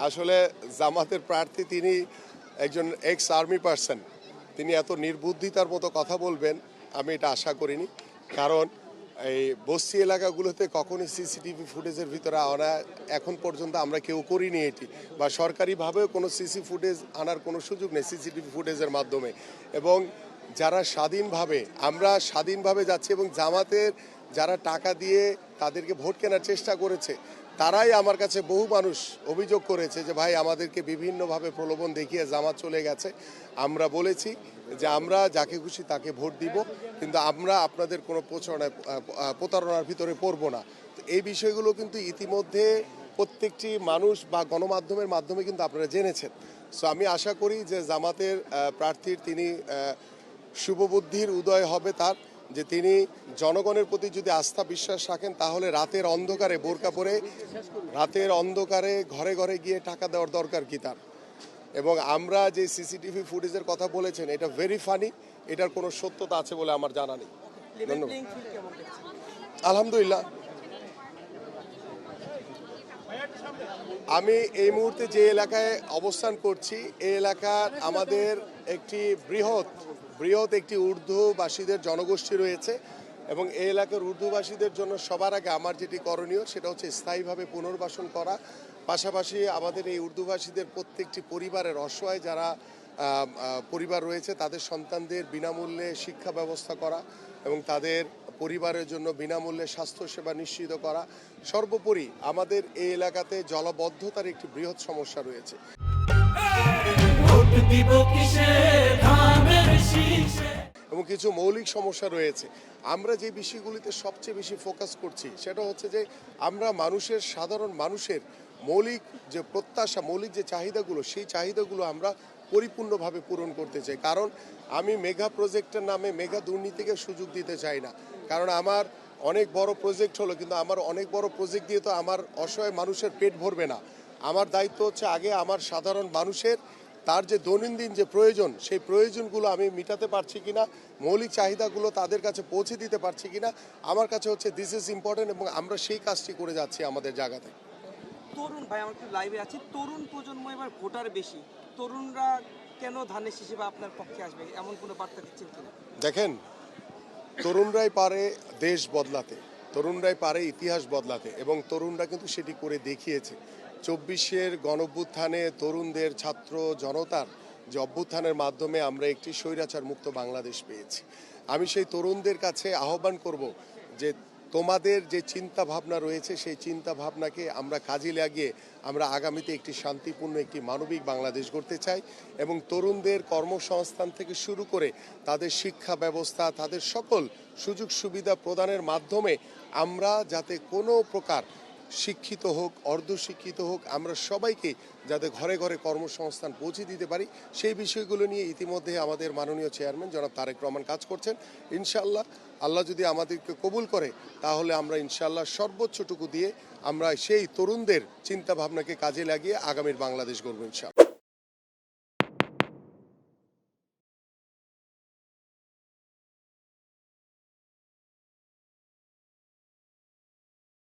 আসলে জামাতের প্রার্থী তিনি একজন এক্স আর্মি পার্সন, তিনি এত নির্বুদ্ধিতার মতো কথা বলবেন আমি এটা আশা করিনি। কারণ এই বস্তি এলাকাগুলোতে কখনই সিসিটিভি ফুটেজের ভিতরে আনা এখন পর্যন্ত আমরা কেউ করিনি এটি, বা সরকারিভাবেও কোনো সিসি ফুটেজ আনার কোনো সুযোগ নেই সিসিটিভি ফুটেজের মাধ্যমে। এবং যারা আমরা স্বাধীনভাবে যাচ্ছি এবং জামাতের যারা টাকা দিয়ে তাদেরকে ভোট কেনার চেষ্টা করেছে তারাই আমার কাছে বহু মানুষ অভিযোগ করেছে যে ভাই আমাদেরকে বিভিন্নভাবে প্রলোভন দেখিয়ে জামাত চলে গেছে। আমরা বলেছি যে আমরা যাকে খুশি তাকে ভোট দিব, কিন্তু আমরা আপনাদের কোনো প্রতারণার ভিতরে পড়ব না। তো এই বিষয়গুলো কিন্তু ইতিমধ্যে প্রত্যেকটি মানুষ বা গণমাধ্যমের মাধ্যমে কিন্তু আপনারা জেনেছেন। সো আমি আশা করি যে জামাতের প্রার্থীর তিনি শুভবুদ্ধির উদয় হবে তার, যে তিনি জনগণের প্রতি যদি আস্থা বিশ্বাস রাখেন তাহলে রাতের অন্ধকারে বোরকা পরে রাতের অন্ধকারে ঘরে ঘরে গিয়ে টাকা দেওয়ার দরকার কি তার। এবং আমরা যে সিসিটিভি ফুটেজের কথা বলেছেন এটা ভেরি ফানি, এটার কোনো সত্যতা আছে বলে আমার জানা নেই। ধন্যবাদ। আলহামদুলিল্লাহ, আমি এই মুহূর্তে যে এলাকায় অবস্থান করছি এই এলাকার আমাদের একটি বৃহৎ একটি উর্দুভাষীদের জনগোষ্ঠী রয়েছে এবং এই এলাকার উর্দুভাষীদের জন্য সবার আগে আমার যেটি করণীয় সেটা হচ্ছে স্থায়ীভাবে পুনর্বাসন করা। পাশাপাশি আমাদের এই উর্দুভাষীদের প্রত্যেকটি পরিবারের অসহায় যারা পরিবার রয়েছে তাদের সন্তানদের বিনামূল্যে শিক্ষা ব্যবস্থা করা এবং তাদের পরিবারের জন্য বিনামূল্যে স্বাস্থ্যসেবা নিশ্চিত করা। সর্বোপরি আমাদের এই এলাকাতে জলাবদ্ধতার একটি বৃহৎ সমস্যা রয়েছে। এবং কিছু মৌলিক সমস্যা রয়েছে। আমরা যে বিষয়গুলিতে সবচেয়ে বেশি ফোকাস করছি সেটা হচ্ছে যে আমরা সাধারণ মানুষের মৌলিক যে প্রত্যাশা, মৌলিক যে চাহিদাগুলো, সেই চাহিদাগুলো আমরা পরিপূর্ণভাবে পূরণ করতে চাই। কারণ আমি মেগা প্রজেক্টের নামে মেগা দুর্নীতিকে সুযোগ দিতে চাই না। কারণ আমার অনেক বড় প্রজেক্ট হলো, কিন্তু আমার অনেক বড় প্রজেক্ট দিয়ে তো আমার অসহায় মানুষের পেট ভরবে না। আমার দায়িত্ব হচ্ছে আগে আমার সাধারণ মানুষের তার যে দৈনন্দিন যে প্রয়োজন, সেই প্রয়োজনগুলো আমি মিটাতে পারছি কিনা, মৌলিক চাহিদাগুলো তাদের কাছে পৌঁছে দিতে পারছি কিনা, আমার কাছে হচ্ছে দিস ইজ ইম্পর্টেন্ট এবং আমরা সেই কাজটি করে যাচ্ছি আমাদের জায়গাতে। তরুণ ভাই, আমরা একটু লাইভে আছি। তরুণ প্রজন্ম এবার ভোটার বেশি, তরুণরা কেন ধানের শীষে বা আপনার পক্ষে আসবে এমন কোনো বার্তা দিচ্ছেন কিনা? দেখেন, তরুণরাই পারে দেশ বদলাতে, তরুণরাই পারে ইতিহাস বদলাতে এবং তরুণরা কিন্তু সেটি করে দেখিয়েছে। 24-এর গণঅভ্যুত্থানে তরুণদের, ছাত্র জনতার যে অভ্যুত্থানের মাধ্যমে আমরা একটি স্বৈরাচার মুক্ত বাংলাদেশ পেয়েছি। আমি সেই তরুণদের কাছে আহ্বান করব যে তোমাদের যে চিন্তা ভাবনা রয়েছে সেই চিন্তা ভাবনাকে আমরা কাজে লাগিয়ে আমরা আগামীতে একটি শান্তিপূর্ণ একটি মানবিক বাংলাদেশ গড়তে চাই এবং তরুণদের কর্মসংস্থান থেকে শুরু করে তাদের শিক্ষা ব্যবস্থা, তাদের সকল সুযোগ সুবিধা প্রদানের মাধ্যমে আমরা যাতে কোনো প্রকার শিক্ষিত হোক অর্ধশিক্ষিত হোক আমরা সবাইকে যাতে ঘরে ঘরে কর্মসংস্থান পৌঁছে দিতে পারি, সেই বিষয়গুলো নিয়ে ইতিমধ্যে আমাদের মাননীয় চেয়ারম্যান জনাব তারেক রহমান কাজ করছেন। ইনশাআল্লাহ আল্লাহ যদি আমাদেরকে কবুল করে তাহলে আমরা ইনশাআল্লাহ সর্বোচ্চটুকু দিয়ে আমরা সেই তরুণদের চিন্তা ভাবনাকে কাজে লাগিয়ে আগামীর বাংলাদেশ গড়ব ইনশাআল্লাহ।